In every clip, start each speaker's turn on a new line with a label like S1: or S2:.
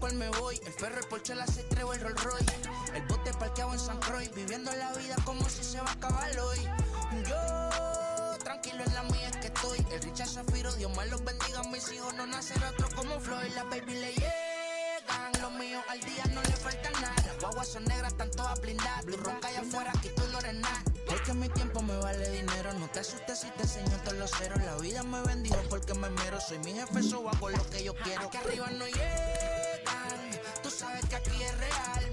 S1: cual me voy. El ferro, el Porsche, la C3 o el Rolls Royce. El bote parqueado en San Croix, viviendo la vida como si se va a acabar hoy. Yo, tranquilo en la mía es que estoy. El Richard Zafiro, Dios me los bendiga. Mis hijos no nacerá otro como Floyd. La baby le llegan, los míos al día no le falta nada. Las guaguas son negras, están todas blindadas. Tú ronca allá afuera, aquí tú no eres nada. Es que mi tiempo me vale dinero. No te asustes si te enseño todos los ceros. La vida me bendijo porque me mero. Soy mi jefe, so hago lo que yo quiero. Aquí arriba no llegan. Tú sabes que aquí es real.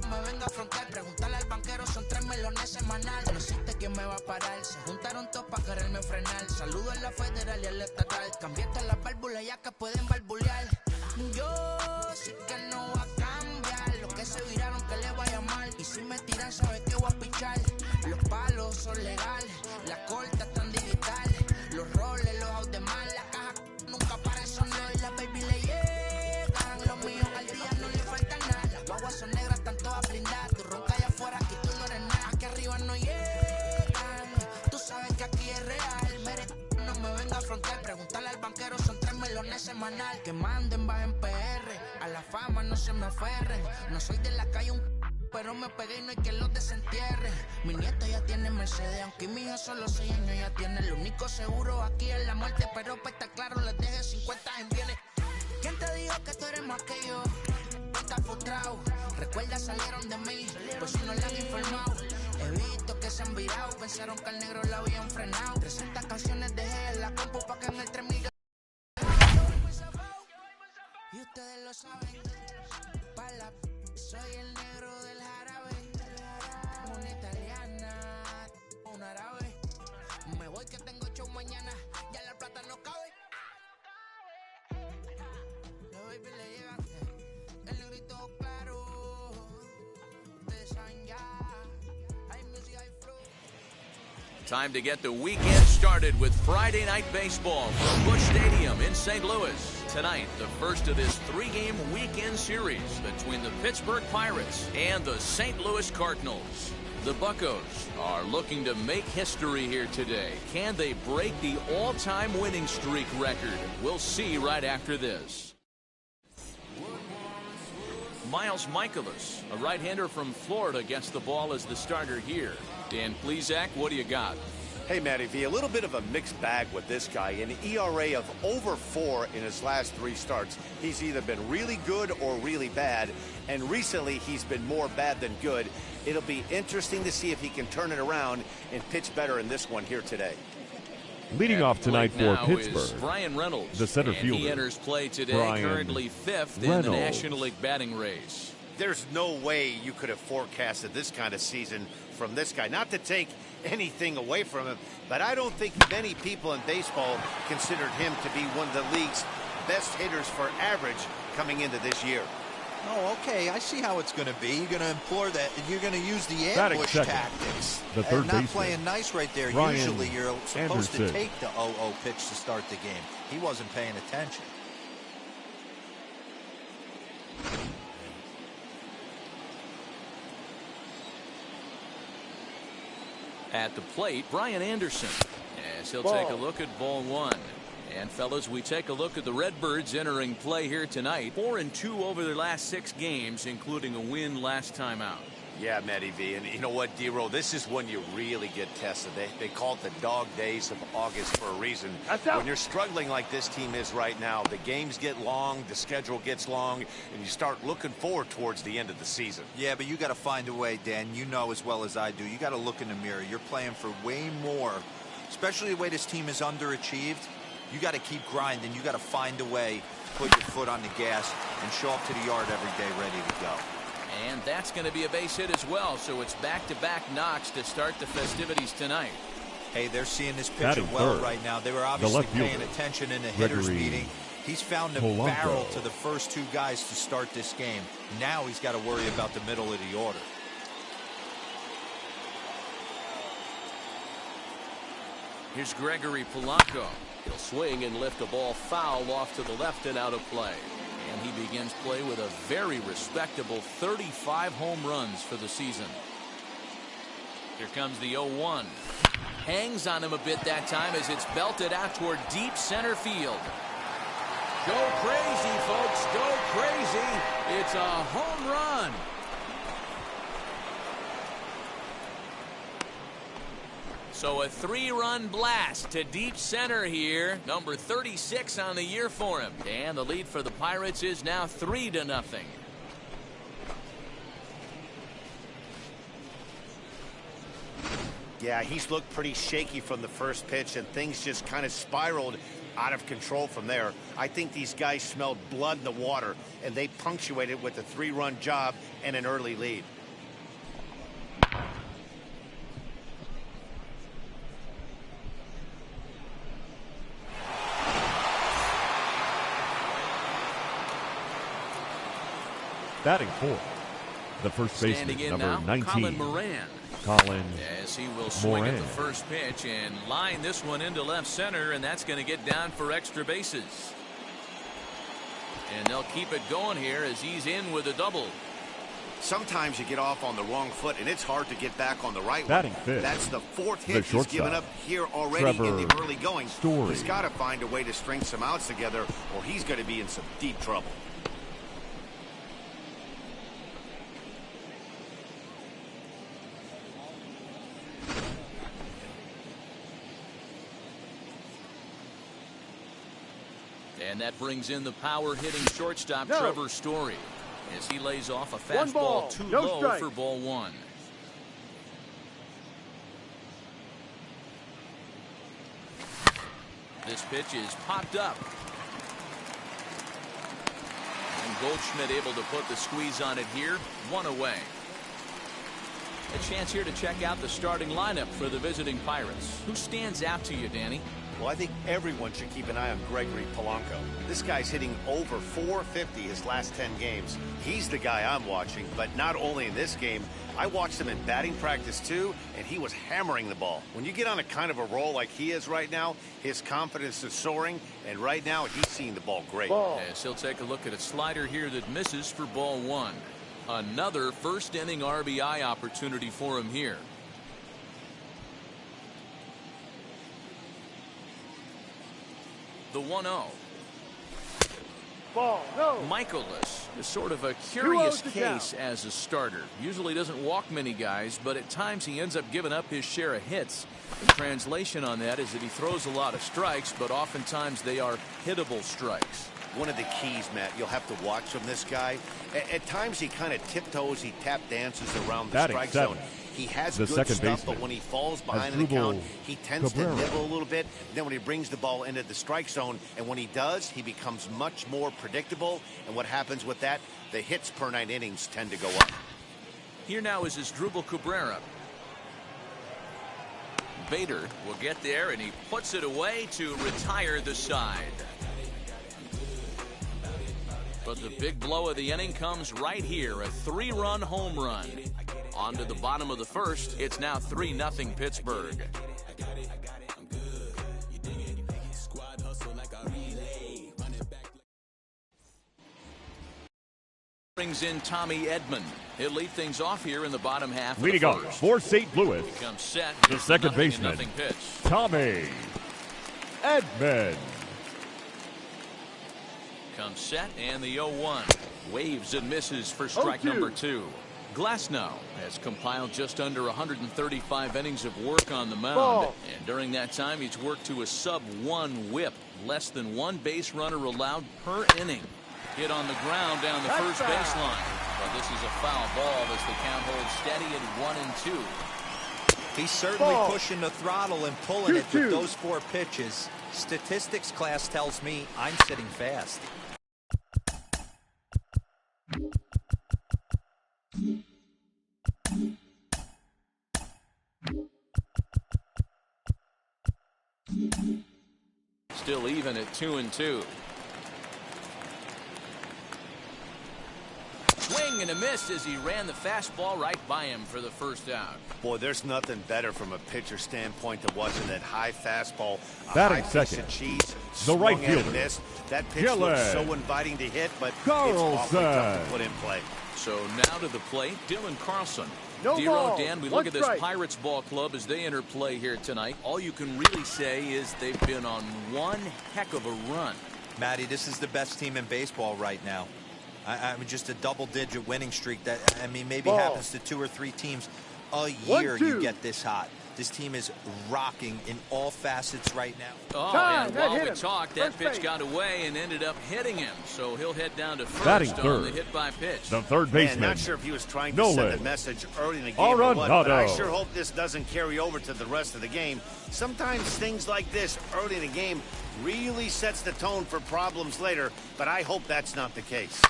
S1: Me venga a afrontar, preguntarle al banquero, son 3 melones semanal. No existe quien me va a parar, se juntaron todos para quererme frenar. Saludo a la federal y al estatal, cambiaste las válvulas ya que pueden barbulear. Yo sí que no va a cambiar, los que se viraron que le vaya mal. Y si me tiran sabes que voy a pichar. Los palos son legales, las cortas están digitales. Los roles, los out de mal, la caja nunca para son y la baby le llegan. Los míos al día no le falta nada. Las guaguas son negras, están todas blindadas. Tú ronca allá afuera, aquí tú no eres nada. Aquí arriba no llegan. Tú sabes que aquí es real. No me venga a afrontar, preguntarle al banquero, son 3 melones semanal. Que manden, bajen PR. A la fama no se me aferren. No soy de la calle pero me pegué y no hay que los desentierre. Mi nieto ya tiene Mercedes, aunque mi hijo solo 6 años ya tiene. Lo único seguro aquí es la muerte, pero para estar claro les deje 50 en bienes. ¿Quién te dijo que tú eres más que yo? Estás frustrado, recuerda salieron de mí, por si no le han informado. He visto que se han virado, pensaron que al negro la habían frenado. 300 canciones dejé en la compu pa' que en el 3 millones. Y ustedes lo saben, soy el negro del jarabe. Una italiana, un árabe. Me voy que tengo show mañana, ya la plata no cabe. Los baby le llegan, el negrito claro. Ustedes saben ya, hay music, hay flow.
S2: Time to get the weekend started with Friday Night Baseball from Busch Stadium in St. Louis. Tonight, the first of this 3-game weekend series between the Pittsburgh Pirates and the St. Louis Cardinals. The Buccos are looking to make history here today. Can they break the all-time winning streak record? We'll see right after this. Miles Michaelis, a right-hander from Florida, gets the ball as the starter here. Dan Plesac, what do you got?
S3: Hey, Matty V, a little bit of a mixed bag with this guy. An ERA of over 4 in his last 3 starts. He's either been really good or really bad, and recently he's been more bad than good. It'll be interesting to see if he can turn it around and pitch better in this one here today.
S4: Leading off tonight for Pittsburgh,
S2: Brian Reynolds,
S4: the center fielder.
S2: He enters play today, currently 5th in the National League batting race.
S3: There's no way you could have forecasted this kind of season from this guy. Not to take anything away from him, but I don't think many people in baseball considered him to be one of the league's best hitters for average coming into this year.
S5: Oh, okay. I see how it's going to be. You're going to implore that. You're going to use the ambush tactics.
S4: The third
S5: not playing nice right there.
S4: Brian
S5: Usually you're supposed
S4: Anderson.
S5: to take the 0-0 pitch to start the game. He wasn't paying attention.
S2: At the plate, Brian Anderson, as he'll take a look at ball 1. And fellas, we take a look at the Redbirds entering play here tonight. 4-2 over their last 6 games, including a win last time out.
S3: Yeah, Matty V, and you know what, D-Roll, this is when you really get tested. They call it the dog days of August for a reason. When you're struggling like this team is right now, the games get long, the schedule gets long, and you start looking forward towards the end of the season.
S5: Yeah, but you got to find a way, Dan. You know as well as I do. You got to look in the mirror. You're playing for way more, especially the way this team is underachieved. You got to keep grinding. You got to find a way, put your foot on the gas, and show up to the yard every day ready to go.
S2: And that's going to be a base hit as well, so it's back-to-back knocks to start the festivities tonight.
S5: Hey, they're seeing this pitcher well right now. They were obviously paying attention in the hitters meeting. He's found a barrel to the first 2 guys to start this game. Now he's got to worry about the middle of the order.
S2: Here's Gregory Polanco. He'll swing and lift a ball foul off to the left and out of play. And he begins play with a very respectable 35 home runs for the season. Here comes the 0-1. Hangs on him a bit that time as it's belted out toward deep center field. Go crazy, folks. Go crazy. It's a home run. So a 3-run blast to deep center here. Number 36 on the year for him. And the lead for the Pirates is now 3-0.
S3: Yeah, he's looked pretty shaky from the first pitch, and things just kind of spiraled out of control from there. I think these guys smelled blood in the water, and they punctuated with a 3-run job and an early lead.
S4: Batting fourth, the first baseman, number 19,
S2: Colin Moran. As he will swing at the first pitch and line this one into left center, and that's going to get down for extra bases. And they'll keep it going here as he's in with a double.
S3: Sometimes you get off on the wrong foot, and it's hard to get back on the right
S4: Batting
S3: one.
S4: fifth,
S3: that's the fourth hit he's given up here already in the early going. He's got to find a way to string some outs together, or he's going to be in some deep trouble.
S2: And that brings in the power-hitting shortstop, Trevor Story, as he lays off a fastball too low for ball one. This pitch is popped up. And Goldschmidt able to put the squeeze on it here, 1 away. A chance here to check out the starting lineup for the visiting Pirates. Who stands out to you, Danny?
S3: Well, I think everyone should keep an eye on Gregory Polanco. This guy's hitting over .450 his last 10 games. He's the guy I'm watching, but not only in this game. I watched him in batting practice too, and he was hammering the ball. When you get on a kind of a roll like he is right now, his confidence is soaring, and right now he's seeing the ball great.
S2: As he'll take a look at a slider here that misses for ball one. Another first inning RBI opportunity for him here. The 1-0. Michaelis is sort of a curious case as a starter. Usually doesn't walk many guys, but at times he ends up giving up his share of hits. The translation on that is that he throws a lot of strikes, but oftentimes they are hittable strikes.
S3: One of the keys, Matt, you'll have to watch from this guy. At times he kind of tiptoes, he tap dances around the strike zone. He has good stuff, but when he falls behind in the count, he tends to nibble a little bit. Then when he brings the ball into the strike zone, and when he does, he becomes much more predictable. And what happens with that? The hits per 9 innings tend to go up.
S2: Here now is Asdrubal Cabrera. Bader will get there, and he puts it away to retire the side. But the big blow of the inning comes right here, a 3-run home run. On to the bottom of the first, it's now 3-0 Pittsburgh. Brings in Tommy Edman. He'll lead things off here in the bottom half of the first.
S4: Leading off for St. Louis,
S2: Comes set,
S4: the second baseman, Tommy Edman.
S2: Comes set, and the 0-1. Waves and misses for strike number 2. Glasnow has compiled just under 135 innings of work on the mound. And during that time, he's worked to a sub-1 whip. Less than 1 base runner allowed per inning. Hit on the ground down the first baseline. But this is a foul ball as the count holds steady at 1-2.
S5: He's certainly pushing the throttle and pulling it with those 4 pitches. Statistics class tells me I'm sitting fast.
S2: Still even at 2-2. Swing and a miss as he ran the fastball right by him for the first out.
S3: Boy, there's nothing better from a pitcher standpoint than watching that high fastball.
S4: Batting second,
S3: cheese,
S4: the right fielder.
S3: That pitch looks so inviting to hit, but it's awfully tough to put in play.
S2: So now to the plate, Dylan Carlson. Dero, Dan, we look at this Pirates ball club as they enter play here tonight. All you can really say is they've been on one heck of a run.
S5: Matty, this is the best team in baseball right now. I mean, just a double-digit winning streak that, I mean, maybe happens to 2 or 3 teams a year. You get this hot. This team is rocking in all facets right now.
S2: Oh, and while we talked, that pitch got away and ended up hitting him. So he'll head down to first on the hit by pitch.
S4: The third baseman.
S3: Not sure if he was trying to send a message early in the game or what, but I sure hope this doesn't carry over to the rest of the game. Sometimes things like this early in the game really sets the tone for problems later, but I hope that's not the case.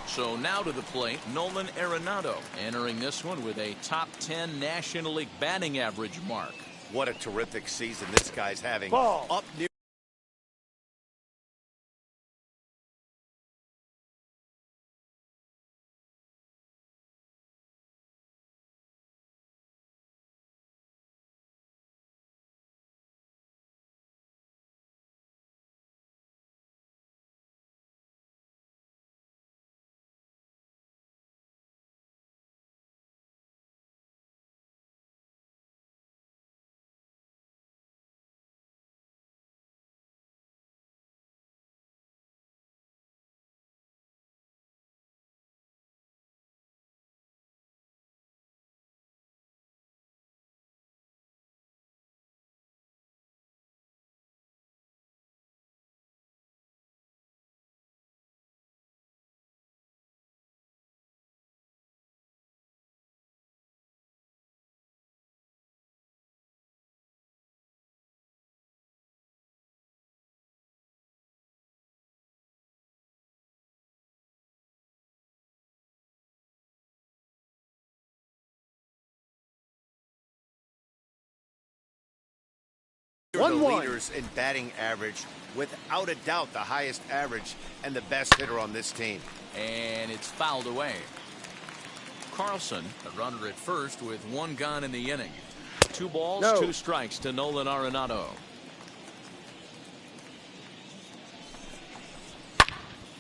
S2: So now to the plate, Nolan Arenado, entering this one with a top 10 National League batting average mark.
S3: What a terrific season this guy's having. Up near the leaders in batting average, without a doubt the highest average and the best hitter on this team.
S2: And it's fouled away. Carlson, a runner at first with 1 gone in the inning. 2 balls, 2 strikes to Nolan Arenado.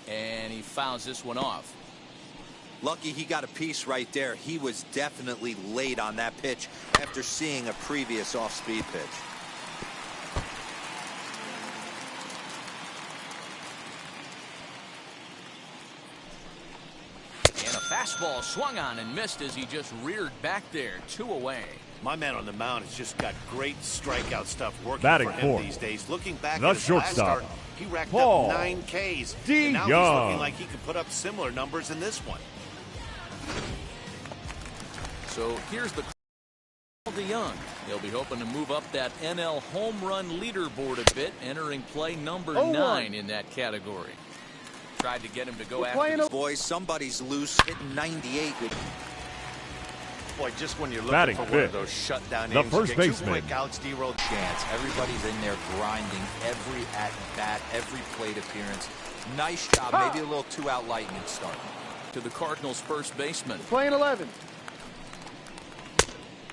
S2: And he fouls this one off.
S5: Lucky he got a piece right there. He was definitely late on that pitch after seeing a previous off-speed pitch.
S2: Fastball swung on and missed as he just reared back there. 2 away.
S3: My man on the mound has just got great strikeout stuff working
S4: Batting
S3: for him
S4: fourth.
S3: these days. Looking back
S4: The
S3: at his last
S4: shortstop,
S3: start, he racked
S4: Paul
S3: up 9 Ks.
S4: D.
S3: And now
S4: Young.
S3: he's looking like he could put up similar numbers in this one.
S2: So here's the DeYoung. He'll be hoping to move up that NL home run leaderboard a bit, entering play number 9 in that category. Tried to get him to go after the
S5: boys. Somebody's loose, hitting 98.
S3: Boy, just when you're looking for one of those shutdown innings,
S4: the first baseman.
S3: quick outs, D-roll
S5: chance. Everybody's in there grinding every at-bat, every plate appearance. Nice job. Maybe a little 2-out lightning start.
S2: To the Cardinals' first baseman.
S6: Playing 11.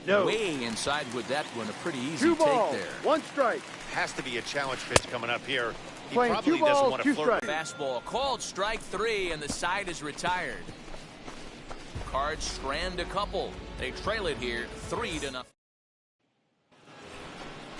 S6: No.
S2: Way inside with that one. A pretty easy
S6: 2
S2: take
S6: balls,
S2: there.
S6: 1 strike.
S3: has to be a challenge pitch coming up here. He
S6: Playing
S3: probably
S6: 2 balls,
S3: doesn't want to
S6: 2
S3: flirt.
S6: strikes.
S2: Fastball called strike 3, and the side is retired. Cards strand a couple. They trail it here 3-0.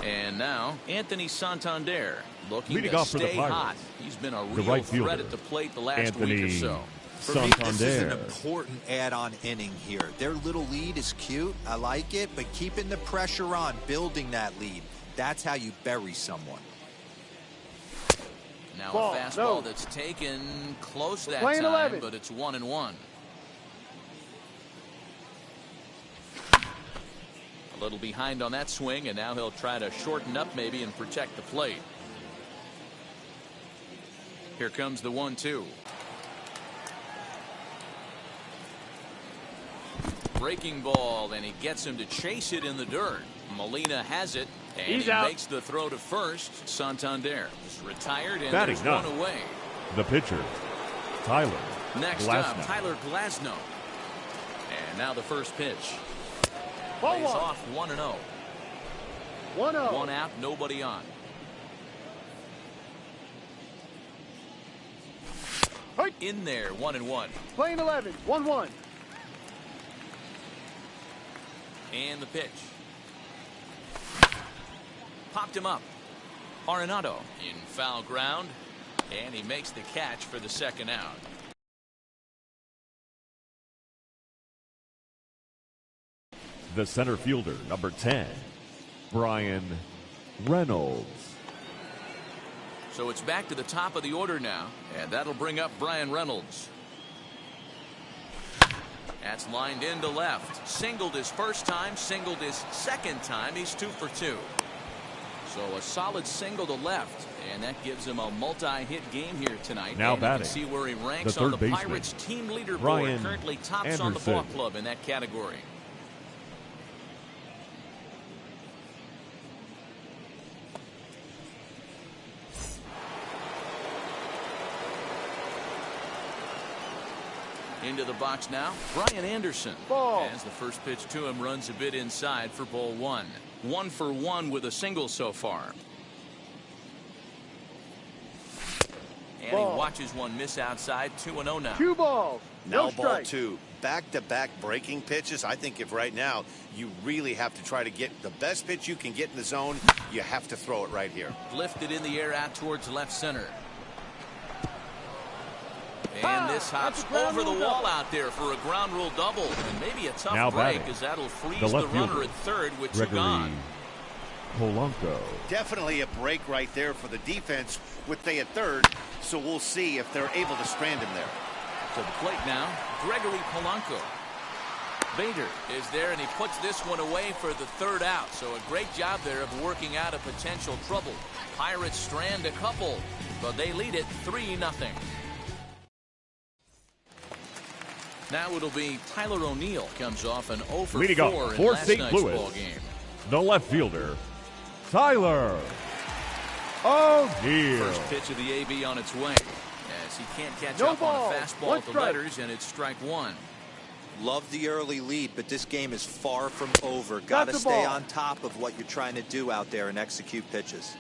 S2: And now Anthony Santander looking
S4: Leading
S2: to
S4: off for the
S2: stay
S4: Pirates,
S2: hot. He's been a
S4: the
S2: real
S4: right
S2: threat
S4: fielder,
S2: at the plate the last
S4: Anthony
S2: week or so.
S5: For me, this is an
S4: Santander.
S5: important add-on inning here. Their little lead is cute. I like it, but keeping the pressure on, building that lead, that's how you bury someone.
S2: Now
S6: Ball,
S2: a fastball
S6: no.
S2: that's taken close that
S6: Playing
S2: time,
S6: 11.
S2: but it's 1-1. A little behind on that swing, and now he'll try to shorten up maybe and protect the plate. Here comes the 1-2. Breaking ball, and he gets him to chase it in the dirt. Molina has it, and
S6: He's
S2: he
S6: out.
S2: makes the throw to first. Santander is retired, and
S4: Batting
S2: there's
S4: ninth.
S2: one away.
S4: The pitcher, Tyler
S2: Next
S4: Glasnow.
S2: up, Tyler Glasnow. And now the first pitch.
S6: Ball
S2: Plays
S6: 1.
S2: off 1-0.
S6: 1-0.
S2: One out, nobody on.
S6: Hey.
S2: In there, 1-1.
S6: Playing 11. 1-1.
S2: And the pitch. Popped him up. Arenado in foul ground. And he makes the catch for the second out.
S4: The center fielder, number 10, Brian Reynolds.
S2: So it's back to the top of the order now, and that'll bring up Brian Reynolds. That's lined into left. Singled his first time, singled his second time. He's 2 for 2. So a solid single to left, and that gives him a multi-hit game here tonight.
S4: Now
S2: and
S4: batting,
S2: you can see where he ranks
S4: the
S2: on the
S4: third baseman,
S2: Pirates team leaderboard.
S4: Brian
S2: Currently tops
S4: Anderson
S2: on the ball club in that category. Into the box now, Brian Anderson.
S6: Ball.
S2: As the first pitch to him runs a bit inside for ball 1. 1 for 1 with a single so far. And
S6: Ball.
S2: he watches one miss outside. 2-0 now.
S6: 2 balls.
S3: Now
S6: No
S3: ball
S6: strike.
S3: 2. Back-to-back breaking pitches. I think if right now you really have to try to get the best pitch you can get in the zone, you have to throw it right here.
S2: Lifted in the air out towards left center. And this hops over the wall out there for a ground rule double. And maybe a tough
S4: Now
S2: break,
S4: batting,
S2: as that'll freeze
S4: the
S2: the
S4: left
S2: runner
S4: fielder,
S2: at third with 2
S4: Gregory
S2: gone.
S4: Polanco.
S3: Definitely a break right there for the defense with they at third, so we'll see if they're able to strand him there.
S2: To the plate now, Gregory Polanco. Bader is there, and he puts this one away for the third out. So a great job there of working out a potential trouble. Pirates strand a couple, but they lead it 3-0. Now it'll be Tyler O'Neill comes off an 0 for
S4: Leading
S2: 4
S4: up
S2: in
S4: for
S2: last
S4: St.
S2: night's
S4: Louis,
S2: ball game.
S4: the left fielder, Tyler O'Neill.
S2: First pitch of the AB on its way, as he can't catch
S6: No
S2: up
S6: ball.
S2: on a fastball
S6: 1
S2: at the
S6: strike.
S2: letters, and it's strike 1.
S5: Love the early lead, but this game is far from over.
S6: Got
S5: Got to
S6: the
S5: stay
S6: ball.
S5: on top of what you're trying to do out there and execute pitches.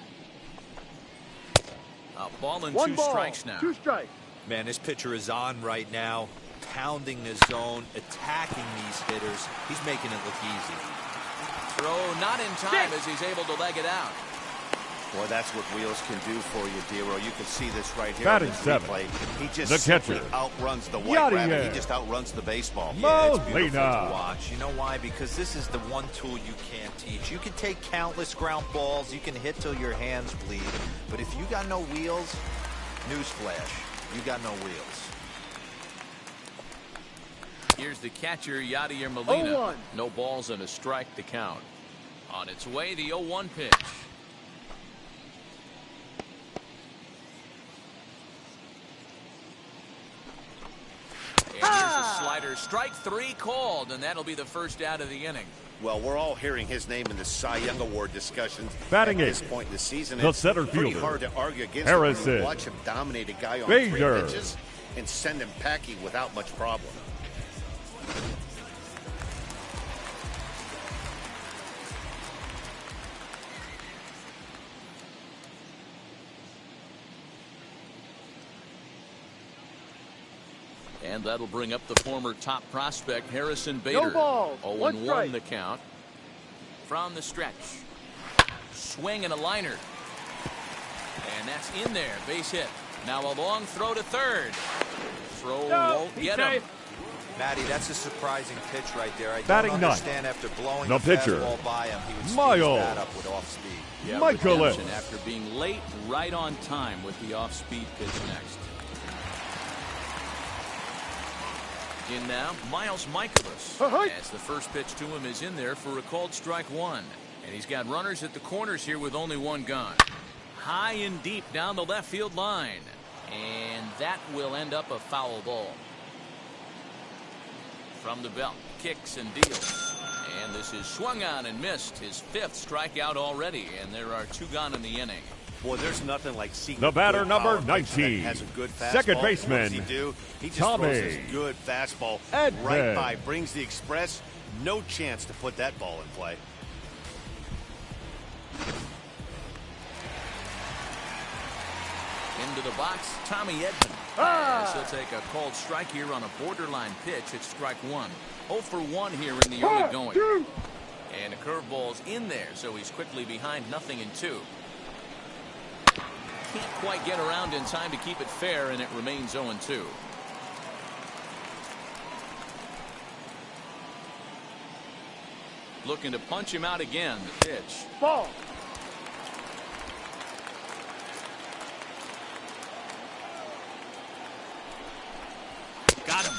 S2: A ball and
S6: 1
S2: 2
S6: ball.
S2: strikes now.
S6: 2 strikes.
S5: Man, this pitcher is on right now, pounding the zone, attacking these hitters. He's making it look easy.
S2: Throw not in time as he's able to leg it out.
S3: Boy, that's what Wheels can do for you, Dero. You can see this right here.
S4: Batting
S3: on this
S4: seven,
S3: replay. He just
S4: the
S3: simply
S4: catcher,
S3: outruns the white rabbit.
S4: Yadier
S3: He just outruns the baseball.
S5: Yeah, it's beautiful
S4: Molina.
S5: to watch. You know why? Because this is the one tool you can't teach. You can take countless ground balls. You can hit till your hands bleed. But if you got no wheels, newsflash, you got no wheels.
S2: Here's the catcher, Yadier Molina.
S6: 0-1.
S2: No balls and a strike to count. On its way, the 0-1 pitch. And here's a slider. Strike 3 called, and that'll be the first out of the inning.
S3: Well, we're all hearing his name in the Cy Young Award discussions
S4: Batting
S3: at
S4: eighth,
S3: this point in the season.
S4: the
S3: It's
S4: center
S3: pretty
S4: fielder,
S3: hard to argue against
S4: Harrison
S3: him when you watch him dominate a guy on
S4: Bader.
S3: 3 pitches and send him packing without much problem.
S2: And that'll bring up the former top prospect, Harrison Bader.
S6: No balls. 1
S2: 0-1
S6: strike.
S2: the count. From the stretch. Swing and a liner. And that's in there. Base hit. Now a long throw to third. Throw won't get him.
S5: Matty, that's a surprising pitch right there. I
S4: Batting
S5: don't
S4: ninth,
S5: understand after blowing
S4: the
S5: the
S4: pitcher,
S5: fastball by him, he would speed
S4: Miles
S5: that up with off speed.
S2: Yeah,
S4: Michaelis.
S2: redemption after being late, right on time with the off-speed pitch next. In now, Miles Michaelis. As the first pitch to him is in there for a called strike 1. And he's got runners at the corners here with only 1 gone. High and deep down the left field line. And that will end up a foul ball. From the belt, kicks and deals. And this is swung on and missed. His 5th strikeout already. And there are 2 gone in the inning.
S3: Boy, there's nothing like seeing
S4: The
S3: a
S4: batter,
S3: good
S4: number
S3: power pitcher that
S4: 19,
S3: has a good fastball.
S4: second
S3: What
S4: baseman,
S3: does he do? He just
S4: Tommy
S3: throws his good fastball
S4: Edman.
S3: right by, brings the express. No chance to put that ball in play.
S2: Into the box, Tommy Edman. As he'll take a called strike here on a borderline pitch. It's strike 1. 0 for 1 here in the early going. And a curveball's in there, so he's quickly behind 0-2. can't quite get around in time to keep it fair, and it remains 0-2. Looking to punch him out again. The pitch.
S6: Ball.
S2: Got him.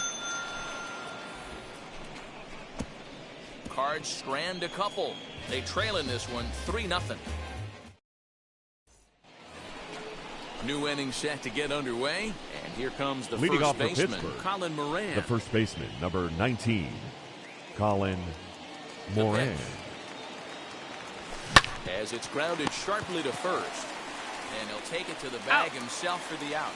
S2: Cards strand a couple. They trail in this one 3-0. New inning set to get underway, and here comes the
S4: leading
S2: first
S4: off for
S2: baseman,
S4: Pittsburgh,
S2: Colin Moran.
S4: the first baseman, number 19, Colin Moran.
S2: As it's grounded sharply to first, and he'll take it to the bag himself for the out.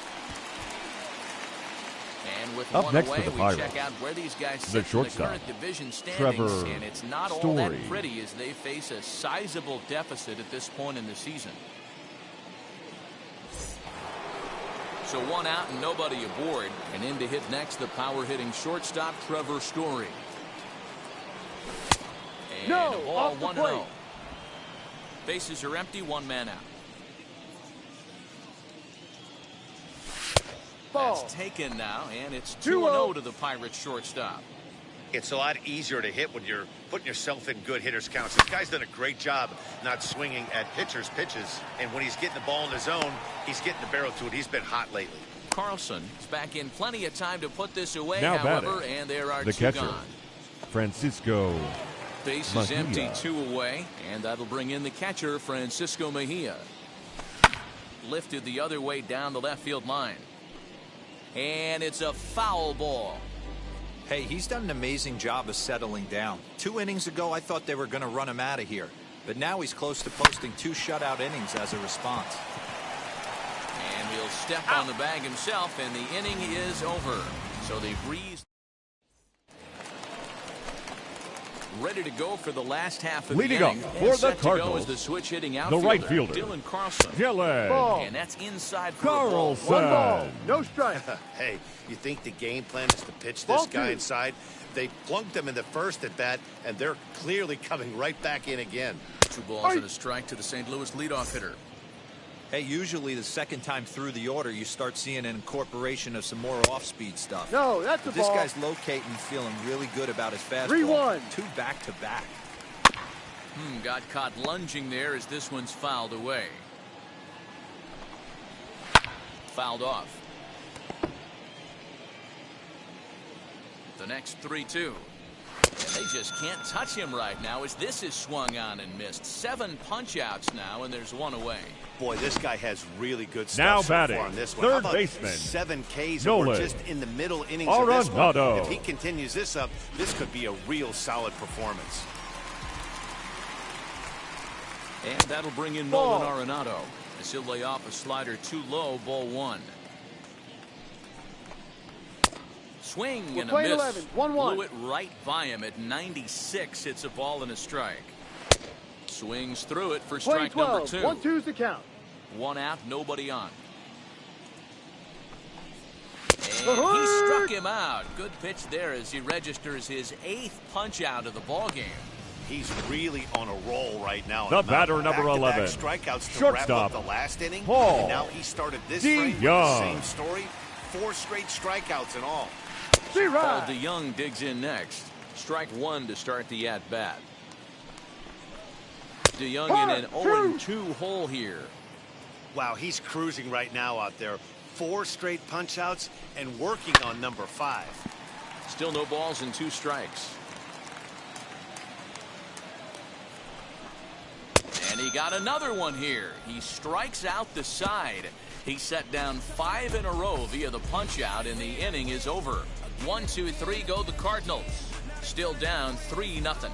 S2: And with
S4: Up
S2: one
S4: next
S2: away,
S4: for the
S2: we
S4: Pirates,
S2: check out where these guys
S4: the
S2: sit in the
S4: shortstop,
S2: current division standings,
S4: Trevor
S2: and it's not all
S4: Story.
S2: that pretty as they face a sizable deficit at this point in the season. So one out and nobody aboard, and in to hit next the power-hitting shortstop, Trevor Story. And
S6: No,
S2: a ball,
S6: off the
S2: 1-0.
S6: plate.
S2: Bases are empty, one man out.
S6: Ball.
S2: That's taken now, and it's
S6: 2-0
S2: 2-0 to the Pirates shortstop.
S3: It's a lot easier to hit when you're putting yourself in good hitters counts. This guy's done a great job not swinging at pitchers' pitches. And when he's getting the ball in his zone, he's getting the barrel to it. He's been hot lately.
S2: Carlson is back in plenty of time to put this away,
S4: Now
S2: however,
S4: batting,
S2: and there are
S4: the
S2: two
S4: catcher,
S2: gone.
S4: Francisco
S2: Base is
S4: Mejia.
S2: empty, 2 away, and that'll bring in the catcher, Francisco Mejia. Lifted the other way down the left field line. And it's a foul ball.
S5: Hey, he's done an amazing job of settling down. 2 innings ago, I thought they were going to run him out of here. But now he's close to posting 2 shutout innings as a response.
S2: And he'll step on the bag himself, and the inning is over. So they breeze. Ready to go for the last half of
S4: Leading
S2: the inning.
S4: up
S2: And
S4: for the
S2: set to go
S4: Cardinals,
S2: as the switch hitting
S4: the
S2: outfielder,
S4: right fielder,
S2: Dylan Carlson.
S6: Ball.
S2: And that's inside for a ball.
S4: Carlson.
S6: 1 ball. No strike.
S3: Hey, you think the game plan is to pitch
S6: Ball
S3: this guy
S6: 2.
S3: inside? They plunked him in the first at bat, and they're clearly coming right back in again.
S2: 2 balls and a strike to the St. Louis leadoff hitter.
S5: Hey, usually the second time through the order, you start seeing an incorporation of some more off-speed stuff.
S6: No, that's a
S5: But this
S6: ball.
S5: guy's locating and feeling really good about his fastball.
S6: 3-1.
S5: 2 back-to-back.
S2: Got caught lunging there as this one's fouled away. Fouled off. The next 3-2. And they just can't touch him right now as this is swung on and missed. 7 punch-outs now, and there's 1 away.
S3: Boy, this guy has really good stuff
S4: Now
S3: so
S4: batting,
S3: far on this one.
S4: third
S3: How about
S4: baseman,
S3: 7 Ks, and
S4: Nolan
S3: we're just in the middle innings of this one.
S4: Arenado.
S3: If he continues this up, this could be a real solid performance.
S2: And that'll bring in
S6: Ball.
S2: Nolan Arenado as he'll lay off a slider too low, ball 1. Swing
S6: We're
S2: and a
S6: playing
S2: miss.
S6: 11, 1-1.
S2: Blew it right by him at 96. It's a ball and a strike. Swings through it for
S6: Play
S2: strike number
S6: 12.
S2: 2.
S6: 1-2's the count.
S2: 1 out, nobody on. And he struck him out. Good pitch there as he registers his 8th punch out of the ball game.
S3: He's really on a roll right now.
S4: The batter, number 11,
S3: strikeouts to
S4: shortstop,
S3: wrap up the last inning.
S4: Paul
S3: And now he started this
S4: DeYoung.
S3: frame with the same story. 4 straight strikeouts in all.
S2: Paul
S6: Right.
S2: DeYoung digs in next. Strike 1 to start the at-bat. DeYoung in an 0-2 hole here.
S3: Wow, he's cruising right now out there. 4 straight punch-outs and working on number 5.
S2: Still no balls and 2 strikes. And he got another one here. He strikes out the side. He set down 5 in a row via the punch-out, and the inning is over. 1, 2, 3 go the Cardinals. Still down 3-0.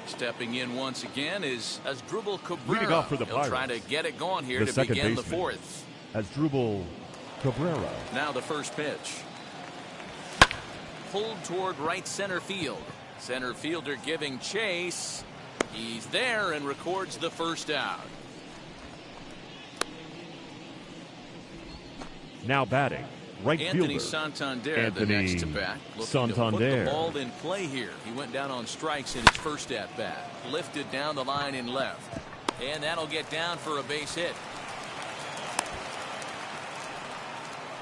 S2: Stepping in once again is Asdrubal Cabrera.
S4: Leading off for the
S2: He'll try
S4: Pirates,
S2: to get it going here
S4: the
S2: to
S4: second
S2: begin the
S4: baseman,
S2: 4th.
S4: Asdrubal Cabrera.
S2: Now the first pitch. Pulled toward right center field. Center fielder giving chase. He's there and records the first out.
S4: Now batting, right
S2: Anthony
S4: fielder,
S2: Santander,
S4: Anthony
S2: the next to bat. Looking to put
S4: Santander.
S2: the ball in play here. He went down on strikes in his first at bat. Lifted down the line in left. And that'll get down for a base hit.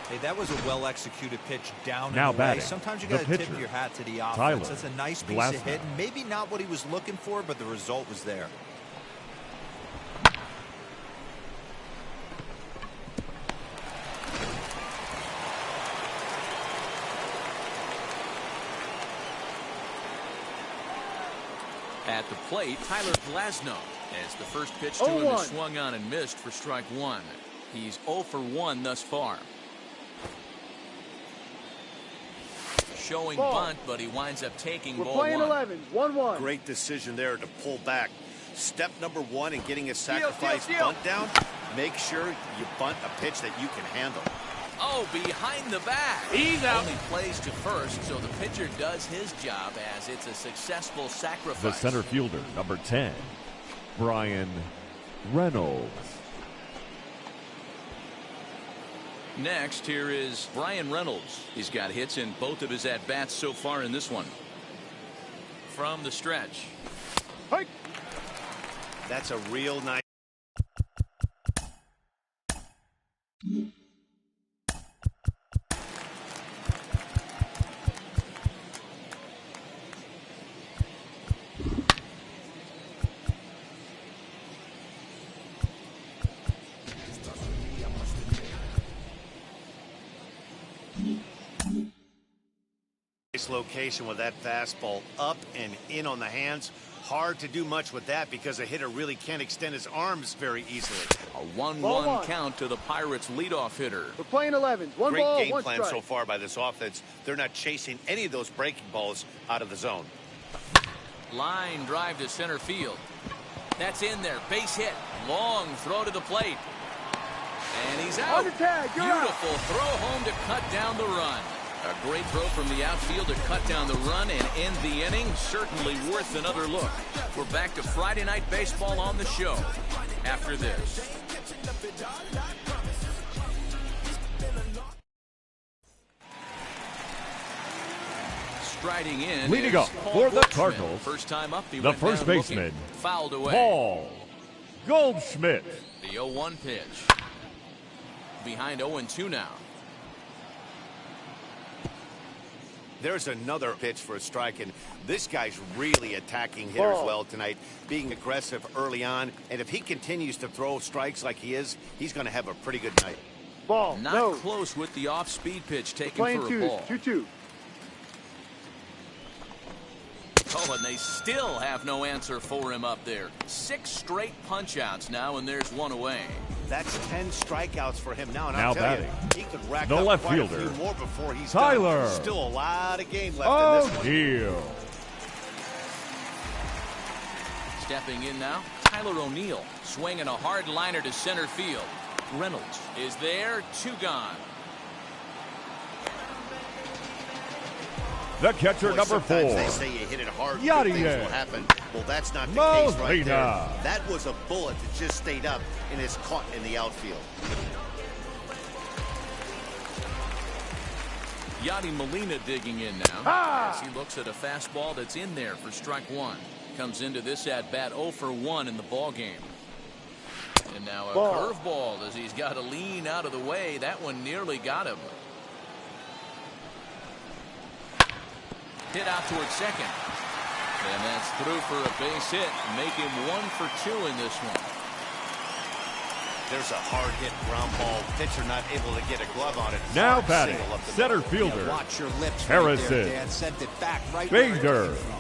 S5: Hey, that was a well-executed pitch down
S4: Now
S5: and away.
S4: batting,
S5: Sometimes you
S4: the
S5: got to tip
S4: pitcher,
S5: your hat to the offense.
S4: Tyler
S5: That's a nice piece
S4: Glasnow.
S5: of hitting. Maybe not what he was looking for, but the result was there.
S2: At the plate, Tyler Glasnow, as the first pitch to him is swung on and missed for strike one. He's 0 for 1 thus far. Showing bunt, but he winds up taking ball one.
S6: We're playing 11, 1-1.
S3: Great decision there to pull back. Step number one in getting a sacrifice bunt down, make sure you bunt a pitch that you can handle.
S2: Oh, behind the back.
S6: He's out.
S2: Only plays to first, so the pitcher does his job as it's a successful sacrifice.
S4: The center fielder, number 10, Brian Reynolds.
S2: Next, here is Brian Reynolds. He's got hits in both of his at-bats so far in this one. From the stretch.
S6: Hey.
S3: That's a real nice. Location with that fastball up and in on the hands. Hard to do much with that because a hitter really can't extend his arms very easily.
S2: A 1-1 count to the Pirates leadoff hitter.
S6: We're playing 11. One
S3: Great
S6: ball,
S3: game
S6: one
S3: plan
S6: strike.
S3: so far by this offense. They're not chasing any of those breaking balls out of the zone.
S2: Line drive to center field. That's in there. Base hit. Long throw to the plate. And he's out.
S6: On the tag, you're out.
S2: Beautiful throw home to cut down the run. A great throw from the outfield to cut down the run and end the inning. Certainly worth another look. We're back to Friday Night Baseball on the show after this. Striding in,
S4: Leading up for the Cardinals,
S2: first time up, he
S4: the
S2: went
S4: first
S2: down
S4: baseman,
S2: looking, fouled away.
S4: Paul Goldschmidt.
S2: The 0-1 pitch. Behind 0-2 now.
S3: There's another pitch for a strike, and this guy's really attacking hitters well tonight, being aggressive early on. And if he continues to throw strikes like he is, he's going to have a pretty good night.
S6: Ball.
S2: Not close with the off-speed pitch taken for a ball.
S6: 2-2.
S2: Oh, and they still have no answer for him up there. 6 straight punch-outs now, and there's one away.
S3: That's 10 strikeouts for him now. And
S4: Now
S3: I'll tell
S4: batting,
S3: you, he could rack
S4: the
S3: up
S4: left
S3: quite
S4: fielder,
S3: a few more before he's
S4: Tyler
S3: done. Still a lot of game left in this one.
S4: O'Neill.
S2: Stepping in now, Tyler O'Neill swinging a hard liner to center field. Reynolds is there, 2 gone.
S4: The catcher, number 4,
S3: Sometimes they say you hit it hard, good
S4: Yadier.
S3: things will happen. Well, that's not the case right there.
S4: Molina.
S3: That was a bullet that just stayed up and is caught in the outfield.
S2: Yadier Molina digging in now as he looks at a fastball that's in there for strike 1. Comes into this at-bat 0 for 1 in the ball game. And now a curveball as he's got to lean out of the way. That one nearly got him. Hit out towards second. And that's through for a base hit. Make him 1 for 2 in this one.
S3: There's a hard hit ground ball. Pitcher not able to get a glove on it.
S4: Now
S3: Hard
S4: batting,
S3: single up the
S4: center
S3: middle.
S4: fielder,
S5: Watch your lips
S4: Harrison
S5: right there, Dan. Sent it back right where it
S4: Bader.
S5: came from.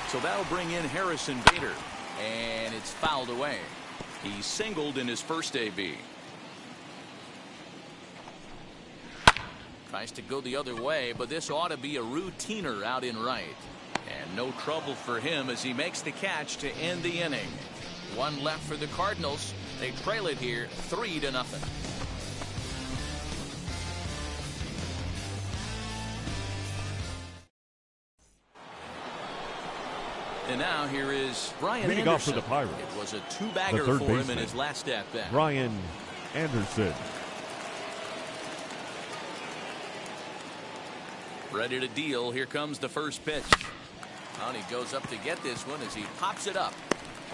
S2: So that'll bring in Harrison Bader. And it's fouled away. He singled in his first AB. Tries to go the other way, but this ought to be a routiner out in right. And no trouble for him as he makes the catch to end the inning. 1 left for the Cardinals. They trail it here 3-0. And now here is Brian
S4: Leading
S2: Anderson.
S4: off for the Pirates,
S2: It was a 2-bagger
S4: the third
S2: for him in
S4: baseman,
S2: his last at-bat.
S4: Brian Anderson.
S2: Ready to deal. Here comes the first pitch. And he goes up to get this one as he pops it up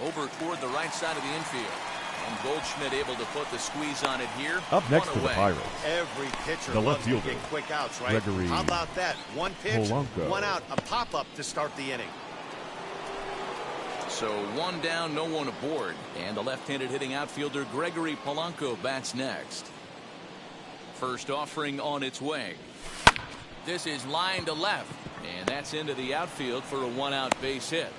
S2: over toward the right side of the infield. And Goldschmidt able to put the squeeze on it here.
S4: Up next for the Pirates.
S3: Every pitcher
S4: the left
S3: loves to
S4: fielder,
S3: get quick outs, right?
S4: Gregory
S3: How about that? One pitch,
S4: Polanco.
S3: one out, a pop-up to start the inning.
S2: So one down, no one aboard. And the left-handed hitting outfielder Gregory Polanco bats next. First offering on its way. This is line to left. And that's into the outfield for a one-out base hit.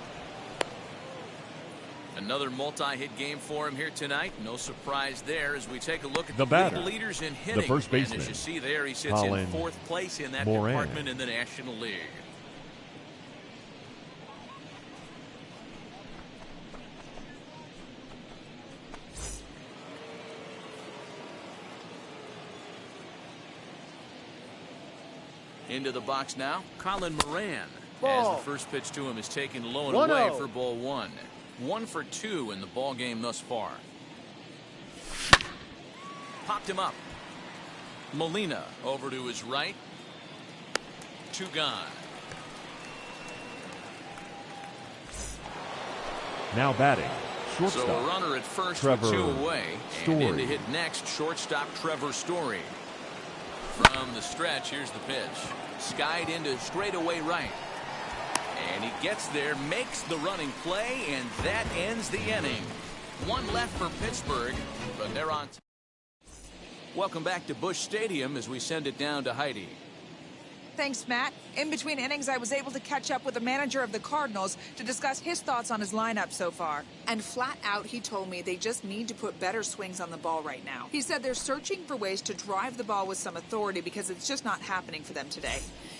S2: Another multi-hit game for him here tonight. No surprise there as we take a look at
S4: the batter,
S2: leaders in hitting.
S4: the first baseman.
S2: And as you see there, he sits
S4: Colin
S2: in fourth place in that
S4: Moran.
S2: department in the National League. Into the box now, Colin Moran.
S6: Ball.
S2: As the first pitch to him is taken low and
S6: 1-0.
S2: away for ball one. 1 for 2 in the ball game thus far. Popped him up. Molina over to his right. 2 gone.
S4: Now batting, shortstop.
S2: So a runner at first
S4: Trevor
S2: with 2 away.
S4: Story.
S2: And in to hit next, shortstop Trevor Story. From the stretch, here's the pitch. Skied into straightaway right. And he gets there, makes the running play, and that ends the inning. 1 left for Pittsburgh, but they're on. Welcome back to Busch Stadium as we send it down to Heidi.
S7: Thanks, Matt. In between innings, I was able to catch up with the manager of the Cardinals to discuss his thoughts on his lineup so far. And flat out, he told me they just need to put better swings on the ball right now. He said they're searching for ways to drive the ball with some authority because it's just not happening for them today.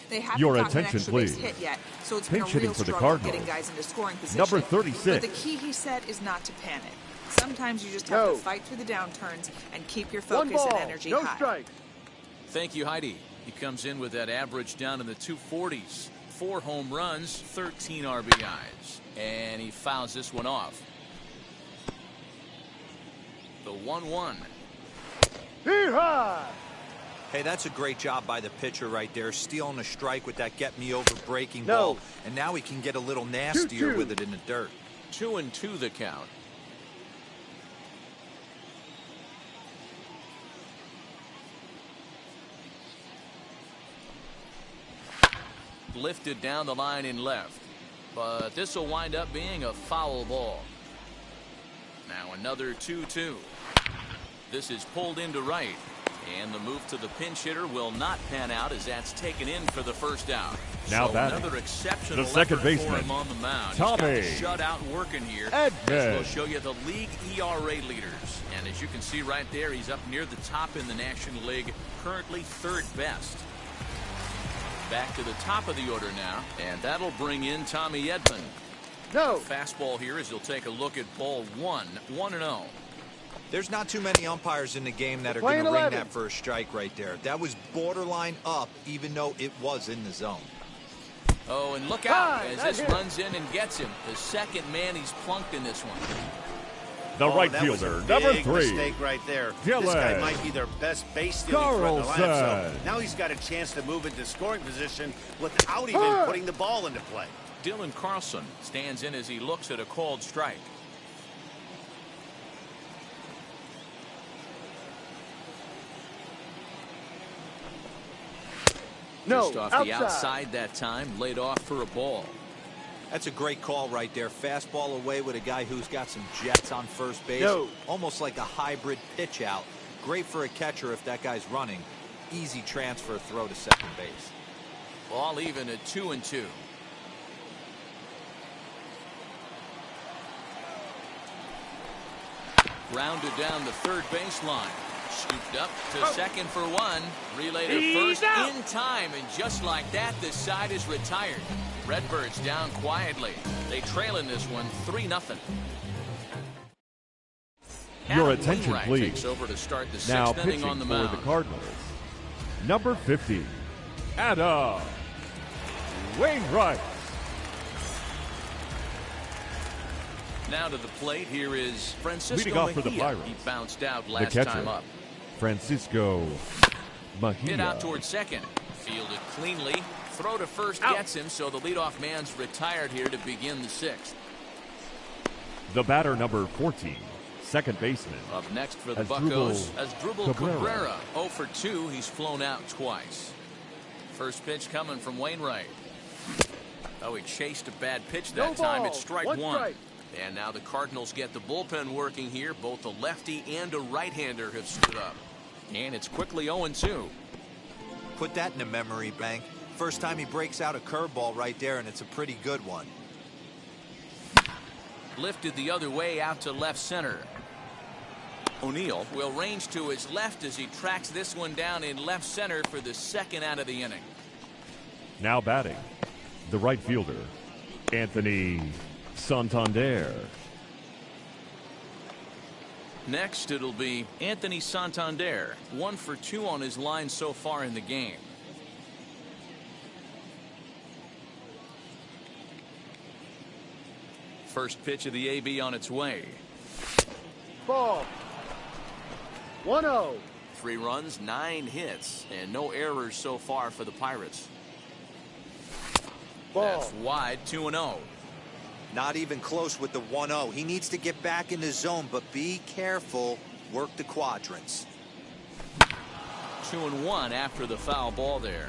S7: They haven't
S4: Your
S7: gotten an
S4: attention,
S7: extra base
S4: please.
S7: hit yet, so it's
S4: Pinch
S7: been a
S4: hitting
S7: real
S4: for the
S7: struggle
S4: Cardinals.
S7: getting guys into scoring position.
S4: Number 36.
S7: But the key, he said, is not to panic. Sometimes you just have
S6: No.
S7: to fight through the downturns and keep your
S6: One
S7: focus
S6: ball,
S7: and energy
S6: no
S7: high.
S6: strike.
S2: Thank you, Heidi. He comes in with that average down in the 240s. 4 home runs, 13 RBIs. And he fouls this one off. The 1-1.
S6: Hee high.
S5: Hey, that's a great job by the pitcher right there, stealing a strike with that get-me-over breaking
S6: No.
S5: ball. And now he can get a little nastier
S6: 2-2.
S5: with it in the dirt.
S2: 2-2 the count. Lifted down the line in left, but this will wind up being a foul ball. Now another 2-2. This is pulled into right, and the move to the pinch hitter will not pan out as that's taken in for the first out.
S4: Now
S2: so
S4: batting,
S2: another exceptional
S4: the second
S2: effort
S4: baseman,
S2: for him on the mound.
S4: Tommy
S2: He's got the shutout working here.
S4: Edman.
S2: This will show you the league ERA leaders, and as you can see right there, he's up near the top in the National League, currently 3rd best. Back to the top of the order now, and that'll bring in Tommy Edman.
S6: No.
S2: Fastball here as he'll take a look at ball 1, 1-0.
S5: There's not too many umpires in the game that are
S6: Playing
S5: going to ring
S6: 11.
S5: that first strike right there. That was borderline up, even though it was in the zone.
S2: Oh, and look out
S6: Hi,
S2: as
S6: that
S2: this
S6: hit.
S2: runs in and gets him. The second man he's plunked in this one.
S4: The right
S3: that was
S4: fielder,
S3: a
S4: number
S3: big
S4: 3.
S3: mistake right there. This guy
S4: Dylan
S3: might be their best base stealing threat in the lineup. So
S4: Carlson.
S3: now he's got a chance to move into scoring position without even
S6: Huh.
S3: putting the ball into play.
S2: Dylan Carlson stands in as he looks at a called strike.
S6: No.
S2: Just off the outside that time, laid off for a ball.
S5: That's a great call right there. Fastball away with a guy who's got some jets on first base.
S6: No.
S5: Almost like a hybrid pitch out. Great for a catcher if that guy's running. Easy transfer throw to second base.
S2: Ball even at 2-2. Grounded down the third baseline. Scooped up to second for 1. Relay to first in time, and just like that, this side is retired. Redbirds down quietly. They trail in this one 3-0.
S4: Your
S2: Adam
S4: attention,
S2: Wainwright
S4: please.
S2: takes over to start the
S4: Now
S2: 6th inning
S4: pitching
S2: on the
S4: for
S2: mound.
S4: the Cardinals, number 50, Adam Wainwright.
S2: Now to the plate, here is Francisco
S4: Leading off for the
S2: Mejia.
S4: Pirates,
S2: He bounced out
S4: the
S2: last
S4: catcher,
S2: time up.
S4: Francisco
S2: Hit
S4: Mejia.
S2: out towards second. Fielded cleanly. Throw to first gets him, so the leadoff man's retired here to begin the 6th.
S4: The batter, number 14, second baseman.
S2: Up next for the Buccos, Asdrubal Cabrera. 0 for 2. He's flown out twice. First pitch coming from Wainwright. Oh, he chased a bad pitch that time. It's strike one.
S6: Strike.
S2: And now the Cardinals get the bullpen working here. Both a lefty and a right-hander have stood up. And it's quickly 0-2.
S5: Put that in the memory bank. First time he breaks out a curveball right there, and it's a pretty good one.
S2: Lifted the other way out to left center. O'Neill will range to his left as he tracks this one down in left center for the second out of the inning.
S4: Now batting, the right fielder, Anthony Santander.
S2: Next, it'll be Anthony Santander. 1 for 2 on his line so far in the game. First pitch of the AB on its way.
S6: Ball. 1-0.
S2: 3 runs, 9 hits, and no errors so far for the Pirates.
S6: Ball.
S2: That's wide, 2-0.
S5: Not even close with the 1-0. He needs to get back in the zone, but be careful. Work the quadrants.
S2: 2-1 after the foul ball there.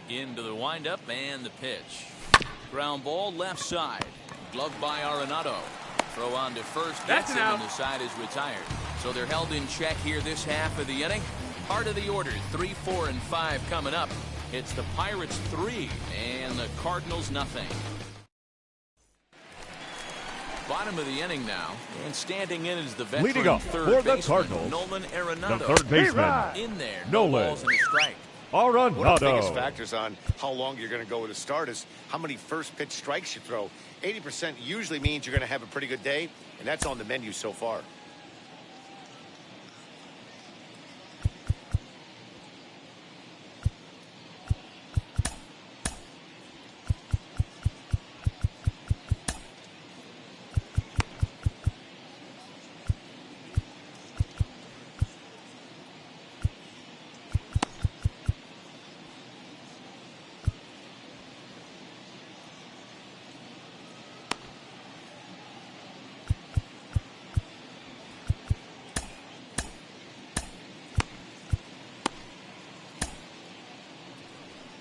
S2: Into the windup and the pitch. Ground ball left side. Gloved by Arenado. Throw on to first. Gets him and the side is retired. So they're held in check here this half of the inning. Part of the order, 3, 4, and 5 coming up. It's the Pirates 3 and the Cardinals nothing. Bottom of the inning now, and standing in is the veteran
S4: Leading up
S2: third
S4: for the
S2: baseman,
S4: Cardinals,
S2: Nolan Arenado.
S4: the third baseman,
S2: In there,
S4: Nolan
S2: no balls and a strike.
S3: One of the biggest
S4: Arenado.
S3: factors on how long you're going to go with a start is how many first pitch strikes you throw. 80% usually means you're going to have a pretty good day, and that's on the menu so far.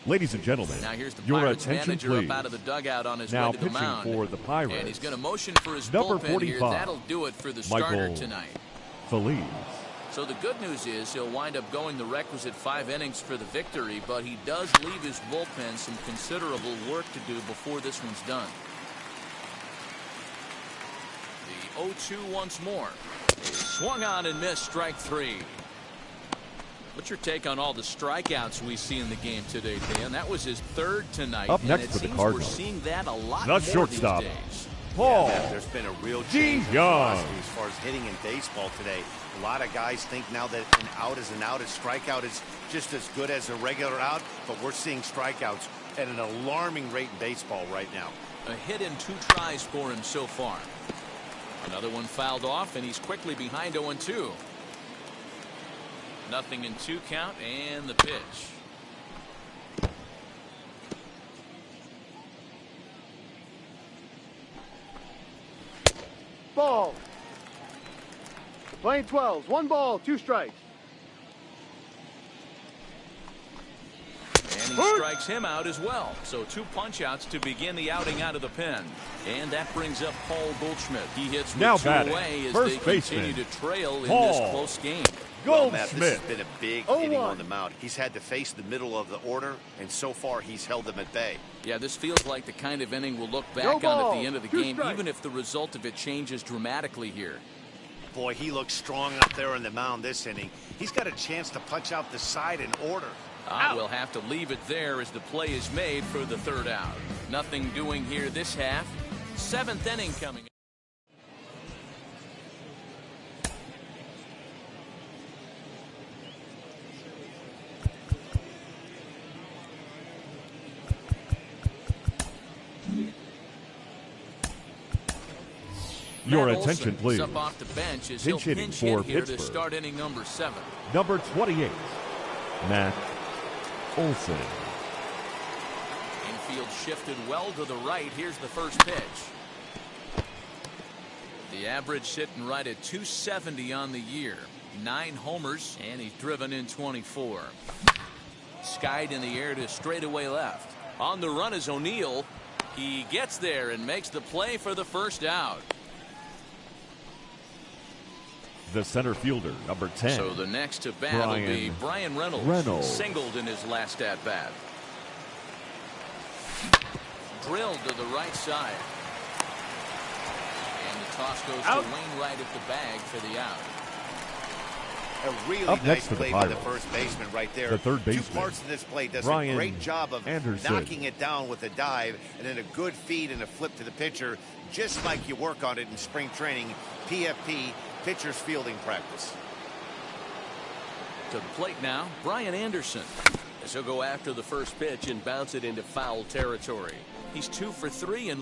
S4: Ladies and gentlemen,
S2: Now here's the
S4: your
S2: Pirates
S4: attention,
S2: manager
S4: please.
S2: up out of the dugout on his
S4: Now
S2: way to the
S4: pitching
S2: mound.
S4: for the Pirates,
S2: And he's going to motion for his
S4: number
S2: bullpen here.
S4: 45,
S2: That'll do it for the starter
S4: Michael
S2: tonight.
S4: Feliz.
S2: So the good news is he'll wind up going the requisite 5 innings for the victory, but he does leave his bullpen some considerable work to do before this one's done. The 0-2 once more. Swung on and missed, strike 3. What's your take on all the strikeouts we see in the game today, Dan? That was his 3rd tonight.
S4: Up next
S2: and it
S4: for the
S2: seems
S4: Cardinals,
S2: we're seeing that a lot
S4: the
S2: more
S4: shortstop,
S2: these days.
S4: Paul
S3: There's been a real change in
S4: Young.
S3: philosophy as far as hitting in baseball today. A lot of guys think now that an out is an out, a strikeout is just as good as a regular out, but we're seeing strikeouts at an alarming rate in baseball right now.
S2: A hit and 2 tries for him so far. Another one fouled off, and he's quickly behind 0-2. Nothing in 2 count, and the pitch.
S6: Ball. Playing 12s. 1 ball, 2 strikes.
S2: And he strikes him out as well. So 2 punch-outs to begin the outing out of the pen. And that brings up Paul Goldschmidt. He hits with
S4: Now
S2: 2
S4: batting,
S2: away as
S4: first
S2: they
S4: baseman,
S2: continue to trail in
S4: Paul
S2: this close game.
S3: Well, Matt, this
S4: Goldschmidt.
S3: has been a big inning on the mound. He's had to face the middle of the order, and so far he's held them at bay.
S2: Yeah, this feels like the kind of inning we'll look back
S6: No
S2: on at
S6: ball,
S2: the end of the
S6: 2
S2: game,
S6: strikes.
S2: even if the result of it changes dramatically here.
S3: Boy, he looks strong up there on the mound this inning. He's got a chance to punch out the side in order.
S2: We'll have to leave it there as the play is made for the 3rd out. Nothing doing here this half. 7th inning coming.
S4: Your
S2: Matt
S4: attention,
S2: Olson
S4: please.
S2: is up off the bench as
S4: Pinch
S2: he'll
S4: hitting
S2: pinch
S4: for
S2: hit here to
S4: Pittsburgh.
S2: start inning number 7.
S4: Number 28, Matt Olson.
S2: Infield shifted well to the right. Here's the first pitch. The average sitting right at 270 on the year. 9 homers, and he's driven in 24. Skied in the air to straightaway left. On the run is O'Neill. He gets there and makes the play for the first out.
S4: The center fielder, number 10.
S2: So the next to bat will be Brian Reynolds. Singled in his last at bat. Drilled to the right side. And the toss goes
S6: Out.
S2: to Wainwright at the bag for the out.
S3: A really
S4: Up
S3: nice
S4: next for the
S3: play by the
S4: Pirates.
S3: first baseman right there.
S4: The third
S3: Two
S4: baseman,
S3: parts of this play does
S4: Brian
S3: a great job of
S4: Anderson.
S3: knocking it down with a dive and then a good feed and a flip to the pitcher, just like you work on it in spring training, PFP, pitcher's fielding practice.
S2: To the plate now, Brian Anderson. As he'll go after the first pitch and bounce it into foul territory. He's 2 for 3 and